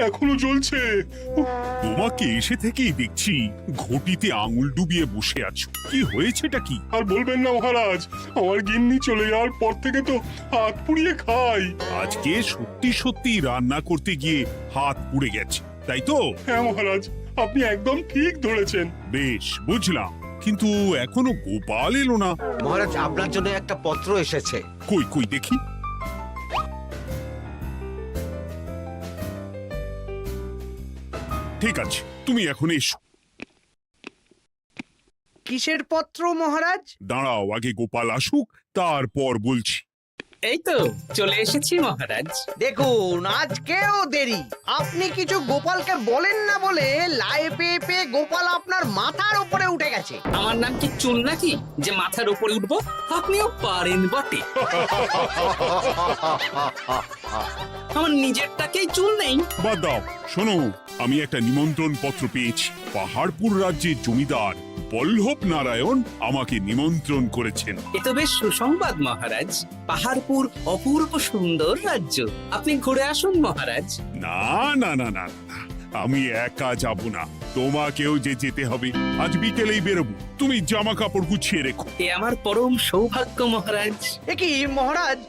এখনো জ্বলছে। তোমাকে এসে থেকেই দেখছি ঘটিতে আঙুল ডুবিয়ে বসে আছো। কি হয়েছেটা কি? আর বলবেন না মহারাজ, আমার গিন্নি চলে যাওয়ার পর থেকে তো হাত পুড়িয়ে খাই। আজকে সত্যি সত্যি রান্না করতে গিয়ে হাত পুড়ে গেছে, তাই তো? হ্যাঁ মহারাজ, আপনি একদম ঠিক ধরেছেন। বেশ, বুঝলাম, কিন্তু এখনো গোপাল এলো না। মহারাজ, আপনার জন্য একটা পত্র এসেছে। কই কই দেখি। ঠিক আছে, তুমি এখন এসো। কিসের পত্র মহারাজ? দাঁড়াও, আগে গোপাল আসুক, তারপর বলছি। এই তো চলে এসেছি মহারাজ। দেখুন, আজকেও দেরি। আপনি কিছু গোপালকে বলেন না বলে লাই পেয়ে পেয়ে গোপাল আপনার মাথার উপরে উঠে গেছে। আমার নাম কি চুল নাকি যে মাথার উপরে উঠবো? আপনিও পারেন বটে। আমার নিজেরটাকেই চুল নেই। বাদ দাও, শোনো, আমি একটা নিমন্ত্রণ পত্র পেয়েছি। পাহাড়পুর রাজ্যের জমিদার বল্লভ নারায়ণ আমাকে নিমন্ত্রণ করেছেন। এ তো বেশ সুসংবাদ মহারাজ। পাহাড়পুর অপূর্ব সুন্দর রাজ্য, আপনি ঘুরে আসুন মহারাজ। না না না না না, আমি একা যাব না, তোমাকেও যে যেতে হবে। আজ বিকেলেই বেরোবো, তুমি জামা কাপড় গুছিয়ে রেখো। এ আমার পরম সৌভাগ্য মহারাজ। এ কি মহারাজ,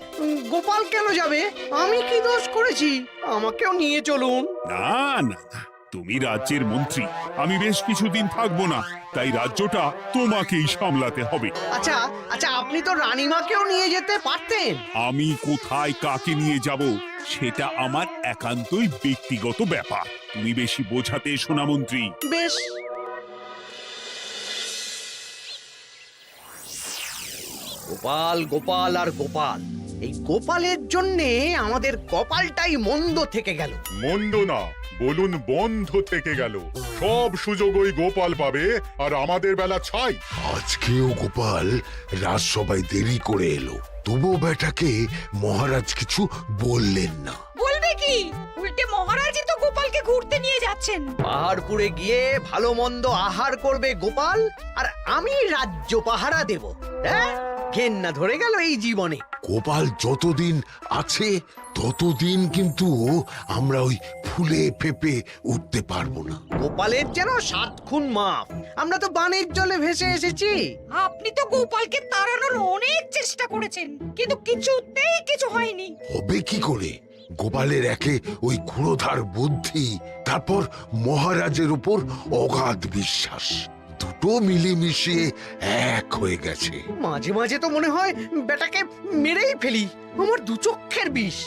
গোপাল কেন যাবে? আমি কি দোষ করেছি? আমাকেও নিয়ে চলুন। না না না, তুমি রাজ্যের মন্ত্রী, আমি বেশ কিছুদিন থাকবো না, তাই রাজ্যটা তোমাকেই সামলাতে হবে। আচ্ছা আচ্ছা, আপনি তো রানীমাকেও নিয়ে যেতে পারতেন। আমি কোথায় কাকে নিয়ে যাব সেটা আমার একান্তই ব্যক্তিগত ব্যাপার। তুমি বেশি বোঝাতে এসো না মন্ত্রী। বেশ। গোপাল গোপাল আর গোপাল, এই গোপালের জন্যে আমাদের কপালটাই মন্দ থেকে গেল। মন্দ না, বলুন বন্ধ থেকে গেল। সব সুযোগ ওই গোপাল পাবে, আর আমাদের বেলা ছাই। আজকেও গোপাল রাজসভায় দেরি করে এলো, তবুও বেটাকে মহারাজ কিছু বললেন না। বলবে কি? উল্টে মহারাজই তো গোপালকে ঘুরতে নিয়ে যাচ্ছেন। পাহাড়পুরে গিয়ে ভালো মন্দ আহার করবে গোপাল, আর আমি রাজ্য পাহারা দেব। হ্যাঁ, ঘেন্না ধরে গেল এই জীবনে। গোপাল যতদিন আছে ততদিন কিন্তু আমরা ওই ফুলে ফেপে উঠতে পারবো না। গোপালের যেন 7 খুন মাপ। আমরা তো বানের জলে ভেসে এসেছি। আপনি তো গোপালকে তাড়ানোর অনেক চেষ্টা করেছেন, কিন্তু কিছুতেই কিছু হয়নি। হবে কি করে? গোপালের একে ওই ক্ষুরোধার বুদ্ধি, তারপর মহারাজের উপর অগাধ বিশ্বাস, দুটো মিলেমিশে এক হয়ে গেছে। মাঝে মাঝে তো মনে হয় বেটাকে মেরেই ফেলি। আমার দু চক্ষের বিষ।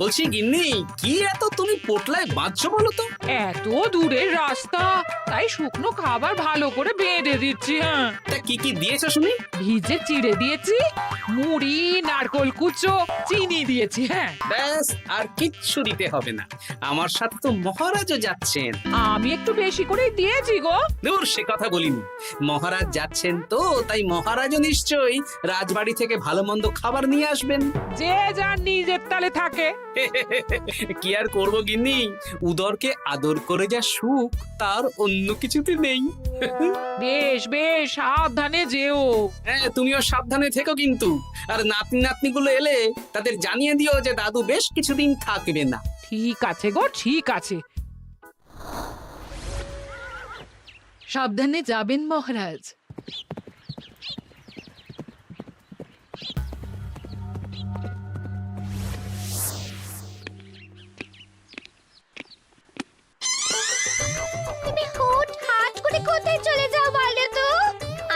বলছি গিন্নি, কি এত তুমি পোটলায় বাঁধছো বলো তো? এত দূরের রাস্তা, তাই শুকনো খাবার ভালো করে বেঁধে দিচ্ছি। হ্যাঁ, তা কি কি দিয়েছো শুনি? ভিজে চিড়ে দিয়েছি, মুড়ি, নারকোল কুচো, চিনি দিয়েছি। হ্যাঁ, ব্যাস, আর কিচ্ছু দিতে হবে না। আমার সাথে তো মহারাজও যাচ্ছেন। আমি একটু বেশি করে দিয়েছি গো। দূর, সে কথা বলিনি। মহারাজ যাচ্ছেন তো, তাই মহারাজও নিশ্চয়ই রাজবাড়ি থেকে ভালো মন্দ খাবার নিয়ে আসবেন। যে যার নিজের তালে থাকে। কি আর করবো গিন্নি, উদরকে আদর করে যা সুখ তার অন্য কিছুতে নেই। বেশ বেশ, সাবধানে যেও। হ্যাঁ, তুমিও সাবধানে থেকো কিন্তু। আর নাতনি নাতনিগুলো এলে তাদের জানিয়ে দিও যে দাদু বেশ কিছুদিন থাকবে না। ঠিক আছে গো, ঠিক আছে। সাবধানে যাবেন মহারাজ। তুমি হুটহাট করে কোথায় চলে যাও বলো তো?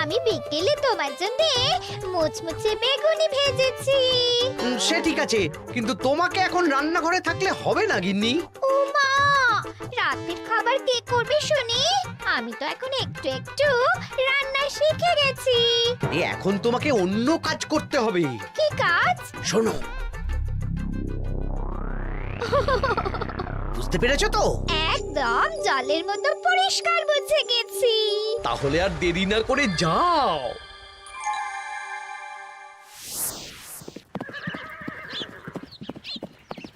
আমি বিকেলে তোমার জন্য মুচমুচে বেগুনি ভেজেছি। সে ঠিক আছে, কিন্তু তোমাকে এখন রান্নাঘরে থাকলে হবে না গিন্নি। ও মা, রাতের খাবার কে করবে শুনি? আমি তো এখন একটু একটু রান্না শিখে গেছি। এখন তোমাকে অন্য কাজ করতে হবে। কি কাজ? শোনো, বুঝতে পেরেছো তো? একদম জলের মতো পরিষ্কার বুঝে গেছি। তাহলে আর দেরি না করে যাও।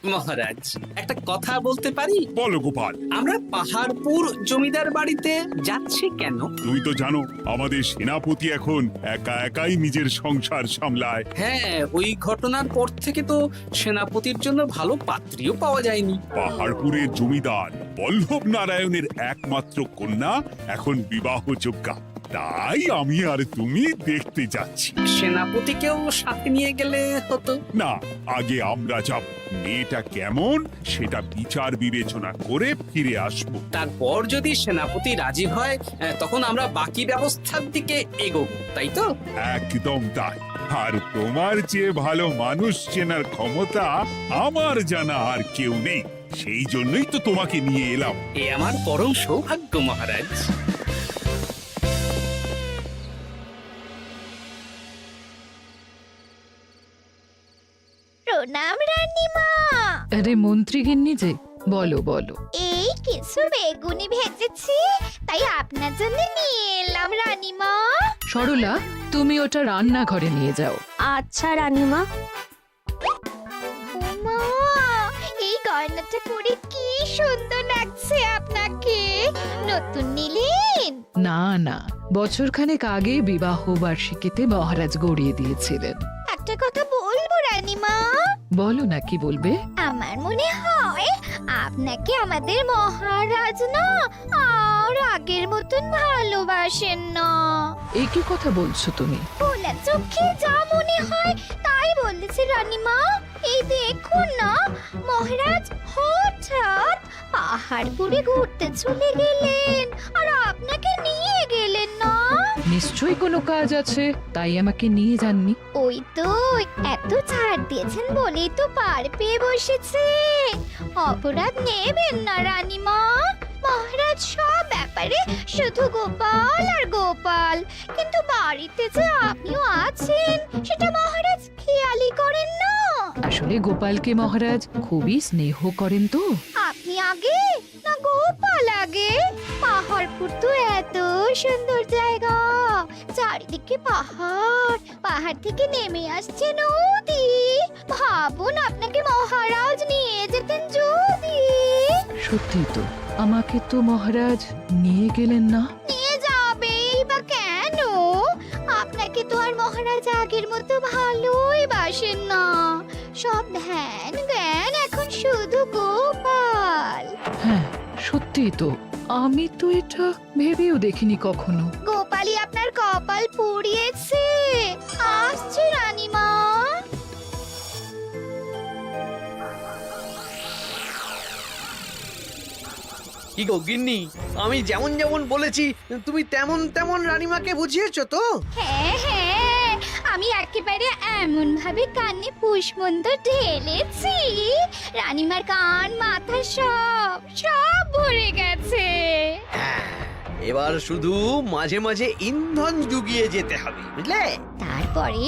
মহারাজ একটা কথা বলতে পারি? বলো গোপাল। আমরা পাহাড়পুর জমিদার বাড়িতে যাচ্ছি কেন? তুমি তো জানো আমাদের সেনাপতি এখন একা একাই নিজের সংসার সামলায়। হ্যাঁ, ওই ঘটনার পর থেকে তো সেনাপতির জন্য ভালো পাত্রীও পাওয়া যায়নি। পাহাড়পুরের জমিদার বল্লভ নারায়ণের একমাত্র কন্যা এখন বিবাহযোগ্যা, তাই আমি আর তুমি দেখতে যাচ্ছি। সেনাপতিকেও সাথে নিয়ে গেলে হতো। না, আগে আমরা যাব, মেয়েটা কেমন সেটা বিচার বিবেচনা করে ফিরে আসব। তারপর যদি সেনাপতি রাজি হয় তখন আমরা বাকি ব্যবস্থার দিকে এগোবো, তাই তো? একদম তাই। আর তোমার চেয়ে ভালো মানুষ চেনার ক্ষমতা আমার জানা আর কেউ নেই, সেই জন্যই তো তোমাকে নিয়ে এলাম। এ আমার পরম সৌভাগ্য মহারাজ। প্রণাম রানীমা। আরে মন্ত্রী গিন্নি যে, বলো বলো। এই কিছু বেগুনি ভেজেছি, তাই আপনার জন্য নিয়ে এলাম রানীমা। সরলা, তুমি ওটা রান্নাঘরে নিয়ে যাও। আচ্ছা রানীমা। ওমা, এই গয়নাটা পরে কি সুন্দর লাগছে আপনাকে। নতুন নিলেন? না না, বছরখানেক আগে বিবাহ বার্ষিকীতে মহারাজ গড়িয়ে দিয়েছিলেন। একটা কথা বলবো রানীমা? বলো না, কি বলবে? আমার মনে হয় আপনাকে আমাদের মহারাজ না আর আগের মতন ভালোবাসেন না। এই কি কথা বলছো তুমি? ভোলা চোখে যা মনে হয় তাই বলেছে রানীমা। এই দেখুন না, মহারাজ হঠাৎ পাহাড়পুরে ঘুরতে চলে গেলেন আর আপনাকে নিয়ে গেলেন না। নিশ্চয়ই কোনো কাজ আছে, তাই আমাকে নিয়ে যাননি। ওই তো, এত ছাড় দিয়েছেন বলেই তো পার পেয়ে বসেছে। অপরাধ নেবেন না রানীমা। মহারাজ সব ব্যাপারে শুধু গোপাল আর গোপাল, কিন্তু বাড়িতে যে আপনিও আছেন সেটা মহারাজ খেয়ালই করেন না। আসলে গোপালকে মহারাজ খুবই স্নেহ করেন তো। আপনি আগে না গোপাল আগে? পাহাড়পুর তো এত সুন্দর জায়গা, চারিদিকে পাহাড়, পাহাড় থেকে নেমে আসছে নদী। ভাবুন আপনাকে মহারাজ নিয়ে যেতেন যদি। সত্যি তো, আমাকে তো মহারাজ নিয়ে গেলেন না। নিয়ে যাবেই বা কেন? আপনাকে তো আর মহারাজ আগের মতো ভালোই বাসেন না। সব ধ্যান জ্ঞান এখন শুধু গোপাল। হ্যাঁ, সত্যি তো, আমি তো এটা ভেবেও দেখিনি কখনো। গোপালই আপনার কপাল পুড়িয়েছে। আসছে রানীমা। কি গো গিন্নি, আমি যেমন যেমন বলেছি তুমি তেমন তেমন রানীমাকে বুঝিয়েছো তো? হ্যাঁ হ্যাঁ, আমি একেবারে এমন ভাবে কানে পুষ্পমন্ত ঢেলেছি, রানীমার কান মাথা সব সব ভরে গেছে। এবার শুধু মাঝে মাঝে ইন্ধন জুগিয়ে যেতে হবে, বুঝলে? তারপরে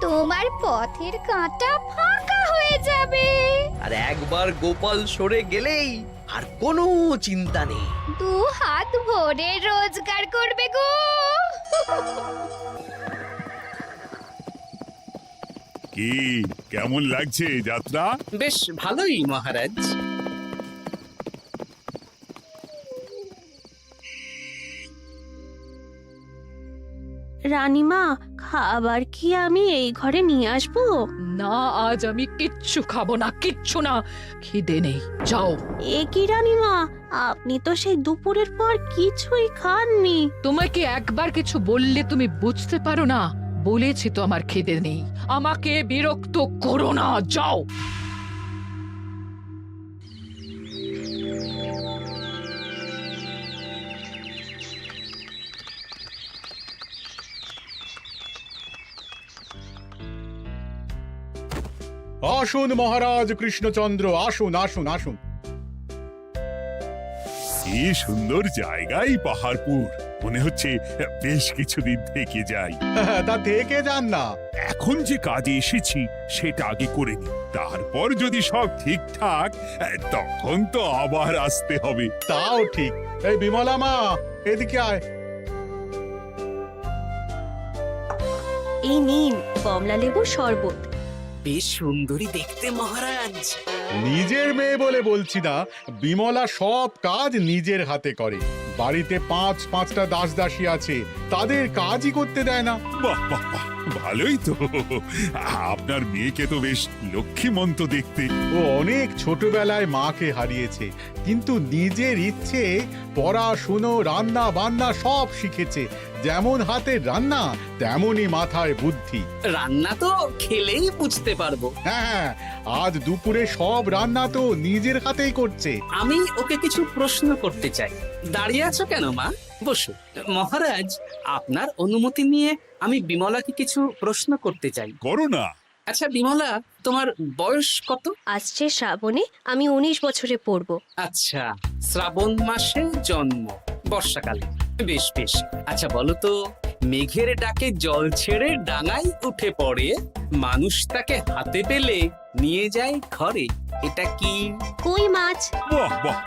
তোমার পথের কাঁটা ফাঁকা হয়ে যাবে। আর একবার গোপাল সরে গেলেই আর কোনো চিন্তা নেই। দু হাত ভরে রোজগার করবে গো। কি কেমন লাগছে যাত্রা? বেশ ভালোই মহারাজ। রানীমা, খাবার কি আমি এই ঘরে নিয়ে আসবো? না, আজ আমি কিচ্ছু খাবো না, কিচ্ছু না, খিদে নেই, যাও। এ কি রানীমা, আপনি তো সেই দুপুরের পর কিছুই খাননি। তোমাকে একবার কিছু বললে তুমি বুঝতে পারো না? বলেছি তো আমার খিদে নেই, আমাকে বিরক্ত করো না, যাও। আসুন মহারাজ কৃষ্ণচন্দ্র, আসুন আসুন আসুন। কি সুন্দর জায়গায় পাহাড়পুর, মনে হচ্ছে বেশ কিছুদিন থেকে যাই। তা থেকে যান না। এখন যে কাজে এসেছি সেটা আগে করে নি, তারপর যদি সব ঠিকঠাক, তখন তো আবার আসতে হবে। তাও ঠিক। এই বিমলা মা, এদিকে আয়। এই নিন কমলা লেবুর শরবত। বেশ সুন্দরী দেখতে মহারাজ। নিজের মেয়ে বলে বলছি না, বিমলা সব কাজ নিজের হাতে করে। বাড়িতে পাঁচটা দাস দাসী আছে, তাদের কাজই করতে দেয় না। বাহ বাহ বাহ, ভালোই তো। আপনার মেয়েকে তো বেশ লক্ষ্মীমন্ত দেখতে। ও অনেক ছোটবেলায় মাকে হারিয়েছে, কিন্তু নিজের ইচ্ছে পড়াশুনো রান্না বান্না সব শিখেছে। যেমন হাতের রান্না তেমনই মাথায় বুদ্ধি। রান্না তো খেলেই বুঝতে পারবো। হ্যাঁ, আজ দুপুরে সব রান্না তো নিজের হাতেই করছে। আমি ওকে কিছু প্রশ্ন করতে চাই। দাঁড়িয়ে আছো কেন মা? বসো। মহারাজ, আপনার অনুমতি নিয়ে আমি বিমলাকে কিছু প্রশ্ন করতে চাই। করো না। আচ্ছা বিমলা, তোমার বয়স কত? আসছে শ্রাবণে আমি 19 বছরে পড়ব। আচ্ছা, শ্রাবণ মাসে জন্ম, বর্ষাকালে। বেশ বেশ। আচ্ছা বলো তো, মেঘের ডাকে জল ছেড়ে ডাঙায় উঠে পড়ে, মানুষ তাকে হাতে পেলে নিয়ে যায় ঘরে, এটা কি? কই মাছ। বাহ বাহ,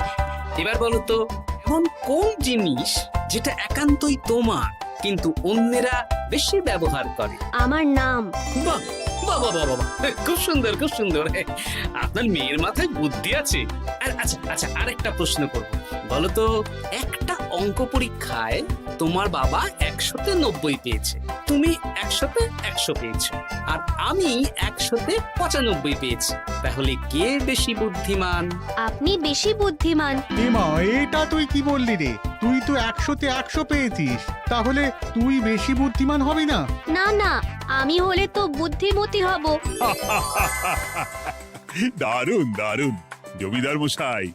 এবার বলো তো, এমন কোন জিনিস যেটা একান্তই তোমার কিন্তু অন্যেরা বেশি ব্যবহার করে? আমার নাম। বাহ বাহ বাহ বাহ বাহ, খুব সুন্দর খুব সুন্দর। আপনার মেয়ের মাথায় বুদ্ধি আছে। আচ্ছা আচ্ছা, আরেকটা প্রশ্ন করব। বলো তো, একটা অঙ্ক পরীক্ষায় তোমার বাবা 100-তে 90 পেয়েছে, তুমি 100-তে 100 পেয়েছো, আর আমি 100-তে 95 পেয়েছি। তাহলে কে বেশি বুদ্ধিমান? আপনি বেশি বুদ্ধিমান। এমা, এটা তুই কি বললি রে? তুই তো 100-তে 100 পেয়েছিস, তাহলে তুই বেশি বুদ্ধিমান হবি না? না না, আমি হলে তো বুদ্ধিমতী হব। দারুণ দারুণ। জমিদার মশাই,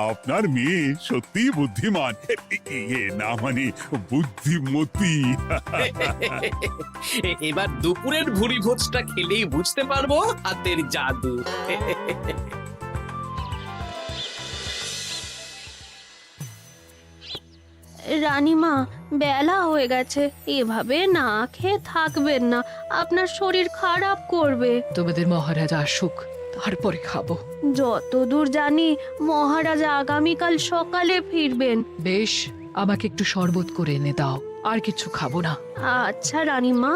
আপনার মেয়ে সত্যি বুদ্ধিমান, না মানে বুদ্ধিমতী। এবার দুপুরের ভুরি ভোজটা খেলেই বুঝতে পারবো হাতের জাদু। রানীমা, বেলা হয়ে গেছে, এভাবে না খেয়ে থাকবেন না, আপনার শরীর খারাপ করবে। তোমাদের মহারাজ আসুক, তারপরে খাবো। যতদূর জানি মহারাজ আগামীকাল সকালে ফিরবেন। বেশ, আমাকে একটু শরবত করে এনে দাও, আর কিছু খাবো না। আচ্ছা রানীমা।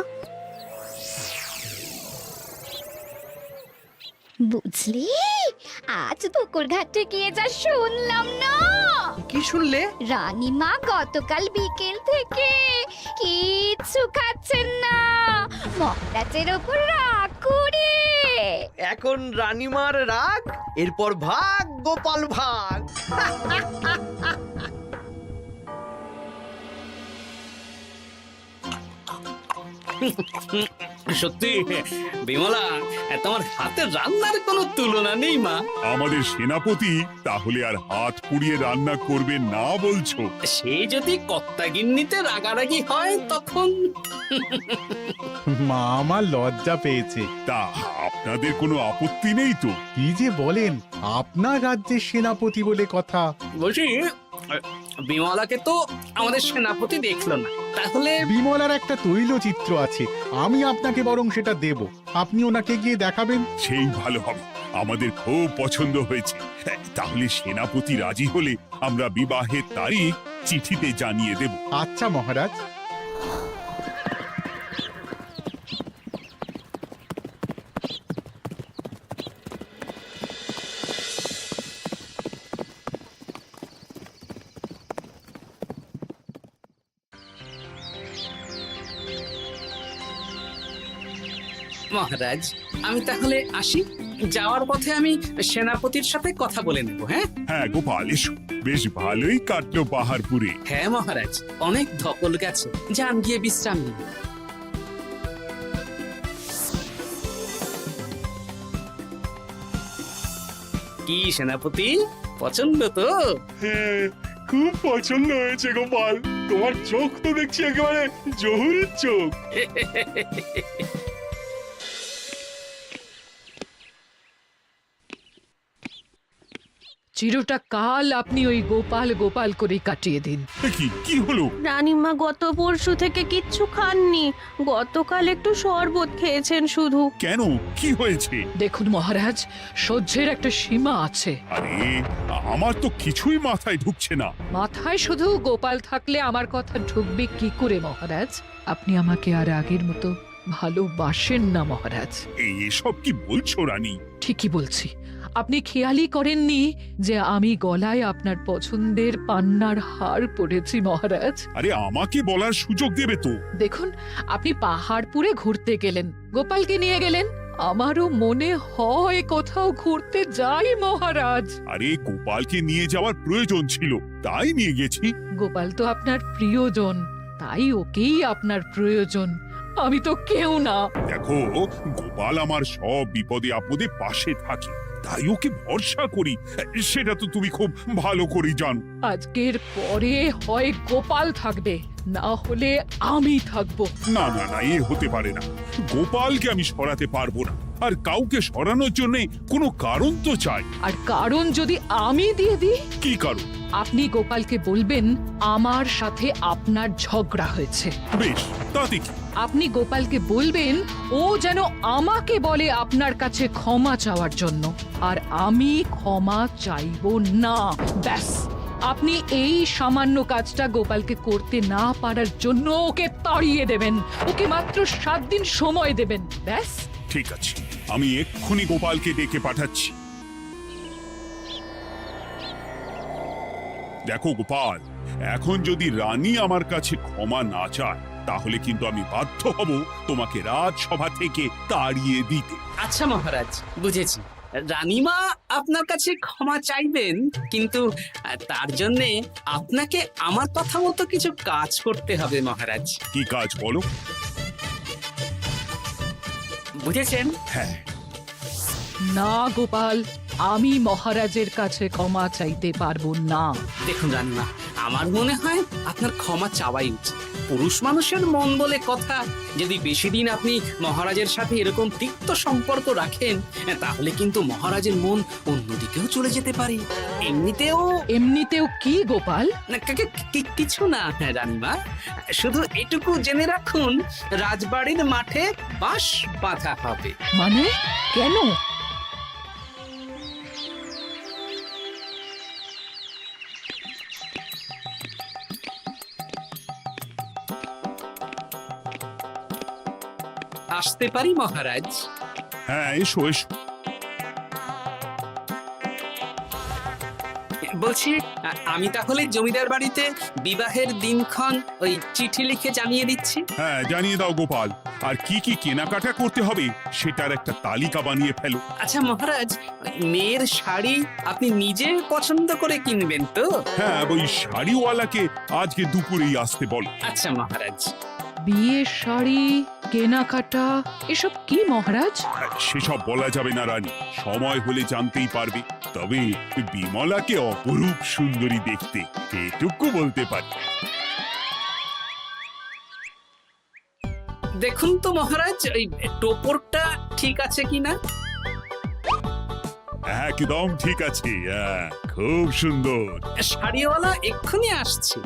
বুঝলি, আজ পুকুর ঘাটে গিয়ে যা শুনলাম না। কি শুনলে? রানীমা গতকাল বিকেল থেকে কিচ্ছু খাচ্ছেন না, মহারাজের ওপর রাগ করে। এখন রানীমার রাগ, এরপর ভাগ গোপাল ভাগ। সত্যি বিমলা, তোমার হাতের রান্নার কোনো তুলনা নেই মা। আমাদের সেনাপতি তাহলে আর হাত পুড়িয়ে রান্না করবে না বলছো? সে যদি কর্তাগিন্নিতে রাগারাগি হয় তখন। মা আমার লজ্জা পেয়েছে। তা আপনাদের কোনো আপত্তি নেই তো? কি যে বলেন, আপনার রাজ্যের সেনাপতি বলে কথা। বলছি, বিমলাকে তো আমাদের সেনাপতি দেখলো না, তাহলে? বিমলার একটা তৈলচিত্র আছে, আমি আপনাকে বরং সেটা দেব, আপনি ওনাকে গিয়ে দেখাবেন। সেই ভালো হবে, আমাদের খুব পছন্দ হয়েছে। তাহলে সেনাপতি রাজি হলে আমরা বিবাহের তারিখ চিঠিতে জানিয়ে দেব। আচ্ছা মহারাজ। মহারাজ, আমি তাহলে আসি। যাওয়ার পথে আমি সেনাপতির সাথে কথা বলে নেব। হ্যাঁ হ্যাঁ গোপাল, এসো। বেশ ভালোই কাটলো পাহাড়পুরে। হ্যাঁ মহারাজ, অনেক ধকল গেছে, যান গিয়ে বিশ্রাম নিন। কি সেনাপতি, পছন্দ তো? হ্যাঁ, খুব পছন্দ হয়েছে গোপাল। তোমার চোখ তো দেখছি একেবারে জহুরির চোখ। চিরটা কাল আপনি ওই গোপাল গোপাল করে কাটিয়ে দিন। কি হলো? রানীমা গত পরশু থেকে কিচ্ছু খাননি, গতকাল একটু শরবত খেয়েছেন শুধু। কেন, কি হয়েছে? দেখুন মহারাজ, সহ্যের একটা সীমা আছে। আরে, আমার তো কিছুই মাথায় ঢুকছে না। মাথায় শুধু গোপাল থাকলে আমার কথা ঢুকবে কি করে মহারাজ? আপনি আমাকে আর আগের মতো ভালোবাসেন না মহারাজ। এসব কি বলছো রানী? ঠিকই বলছি। আপনি খেয়ালই করেননি যে আমি গলায় আপনার পছন্দের পান্নার হার পরেছি মহারাজ। আরে আমাকে বলার সুযোগ দেবে তো। দেখুন, আপনি পাহাড়পুরে ঘুরতে গেলেন, গোপালকে নিয়ে গেলেন। আমারও মনে হয় কোথাও ঘুরতে যাই মহারাজ। আরে গোপালকে নিয়ে যাওয়ার প্রয়োজন ছিল, তাই নিয়ে গেছি। গোপাল তো আপনার প্রিয়জন, তাই ওকেই আপনার প্রয়োজন। আমি তো কেউ না। দেখো, গোপাল আমার সব বিপদে আপদে পাশে থাকে, তাই ওকে ভরসা করি। সেটা তো তুমি খুব ভালো করে জানো। আজকের পরে হয় গোপাল থাকবে, না হলে আমি থাকবো। না না না, এ হতে পারে না। গোপালকে আমি সরাতে পারবো না, আর কাউকে সরানোর জন্য কোনো কারণ তো চাই। আর কারণ যদি আমি দিয়ে দিই? কি কারণ? আপনি গোপালকে বলবেন আমার সাথে আপনার ঝগড়া হয়েছে। বেশ, তাতে কি? আপনি গোপালকে বলবেন ও যেন আমাকে বলে আপনার কাছে ক্ষমা চাওয়ার জন্য, আর আমি ক্ষমা চাইবো না। ব্যাস, আপনি এই সামান্য কাজটা গোপালকে করতে না পারার জন্য ওকে তাড়িয়ে দেবেন। ওকে মাত্র 7 দিন সময় দেবেন। ব্যাস। ঠিক আছে, আমি এক্ষুনি গোপালকে ডেকে পাঠাচ্ছি। দেখো গোপাল, এখন যদি রানী আমার কাছে ক্ষমা না চায়, তাহলে কিন্তু আমি বাধ্য হব তোমাকে রাজসভা থেকে তাড়িয়ে দিতে। আচ্ছা মহারাজ, বুঝেছি। রানীমা আপনার কাছে ক্ষমা চাইবেন, কিন্তু তার জন্যে আপনাকে আমার কথা মতো কিছু কাজ করতে হবে মহারাজ। কি কাজ বলো? বুঝেছেন? হ্যাঁ। না গোপাল, আমি মহারাজের কাছে ক্ষমা চাইতে পারবো না। দেখুন রানীমা, আমার মনে হয় আপনার ক্ষমা চাওয়াই উচিত। পুরুষ মানুষের মন বলে কথা, যদি বেশি দিন আপনি মহারাজের সাথে এরকম তিক্ত সম্পর্ক রাখেন, তাহলে কিন্তু মহারাজের মন অন্যদিকেও চলে যেতে পারে। এমনিতেও কি গোপাল? কিছু না রানীমা, শুধু এটুকু জেনে রাখুন, রাজবাড়ির মাঠে বাঁশ বাঁধা হবে। মানে কেন? আসতে পারি মহারাজ? হ্যাঁ, এসো এসো। বলছি, আমি তাহলে জমিদার বাড়িতে বিবাহের দিনক্ষণ ওই চিঠি লিখে জানিয়ে দিচ্ছি। হ্যাঁ, জানিয়ে দাও গোপাল। আর কি কি কেনাকাটা করতে হবে সেটার একটা তালিকা বানিয়ে ফেলো। আচ্ছা মহারাজ, মেয়ের শাড়ি আপনি নিজে পছন্দ করে কিনবেন তো? হ্যাঁ, ওই শাড়িওয়ালাকে আজকে দুপুরেই আসতে বলো। আচ্ছা মহারাজ। বিয়ের শাড়ি, কেনাকাটা, এসব কি মহারাজ? সেসব বলা যাবে না রানী, সময় হলে জানতেই পারবে। তবে বিমলাকে অপরূপ সুন্দরী দেখতে, এটুকু বলতে পারি। দেখুন তো মহারাজ, ওই টোপরটা ঠিক আছে কিনা? একদম ঠিক আছে, খুব সুন্দর। শাড়িওয়ালা এক্ষুনি আসছে।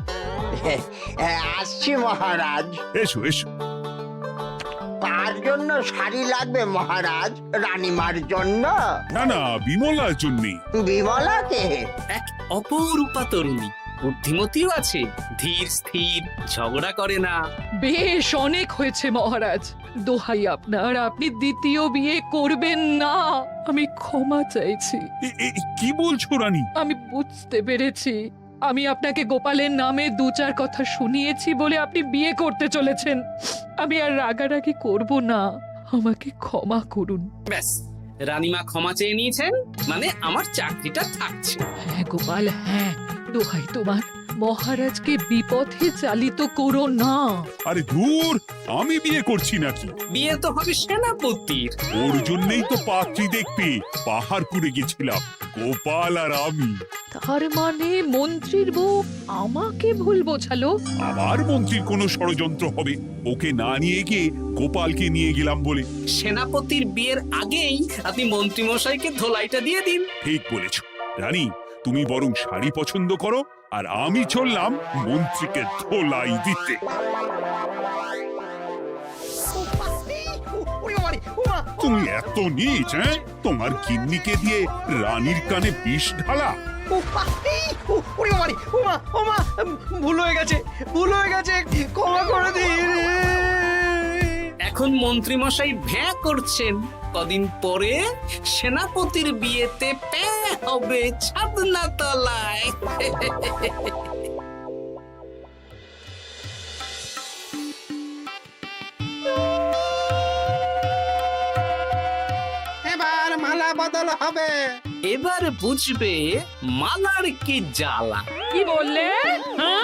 আসছি মহারাজ। এসো এসো। কার জন্য শাড়ি লাগবে মহারাজ? রানীমার জন্য? না না, বিমলার জন্যে। বিমলাকে? এক অপরূপা তরুণী, বুদ্ধিমতীও আছে, ধীর স্থির, ঝগড়া করে না। বেশ, অনেক হয়েছে মহারাজ। দোহাই আপনার, আপনি দ্বিতীয় বিয়ে করবেন না। আমি ক্ষমা চাইছি। কি বলছো রানী? আমি বুঝতে পেরেছি, আমি আপনাকে গোপালের নামে 2-4 কথা শুনিয়েছি বলে আপনি বিয়ে করতে চলেছেন। আমি আর রাগারাগি করব না, আমাকে ক্ষমা করুন। ব্যাস, রানীমা ক্ষমা চেয়ে নিয়েছেন, মানে আমার চাকরিটা থাকছে। হ্যাঁ গোপাল, হ্যাঁ, দোহাই তোমার, মহারাজকে বিপথে চালিত করো না। আরে দূর, আমি বিয়ে করছি নাকি? বিয়ে তো হবে সেনাপতির। ওর জন্যই তো পাত্রী দেখতে পাহাড়পুরে গেছিলাম, গোপাল আর আমি। তার মানে মন্ত্রীর বউ আমাকে ভুল বোঝালো? আবার মন্ত্রীর কোনো ষড়যন্ত্র হবে, ওকে না নিয়ে গিয়ে গোপালকে নিয়ে গেলাম বলে। সেনাপতির বিয়ের আগেই আপনি মন্ত্রী মশাইকে ধোলাইটা দিয়ে দিন। ঠিক বলেছ রানী, তুমি বরং শাড়ি পছন্দ করো, আর আমি চললাম মন্ত্রীকে ধোলাই দিতে। তুমি এত নীচ, তোমার গিন্নিকে দিয়ে রানীর কানে বিষ ঢালা? ভুল হয়ে গেছে, ক্ষমা করে দিন। এখন মন্ত্রীমশাই ভ্যাঁ করছেন, কদিন পরে সেনাপতির বিয়েতে প্যাঁ হবে ছাদনা তলায়। এবার মালা বদল হবে। এবার বুঝবে মালার কি জ্বালা। কি বললে? হ্যাঁ?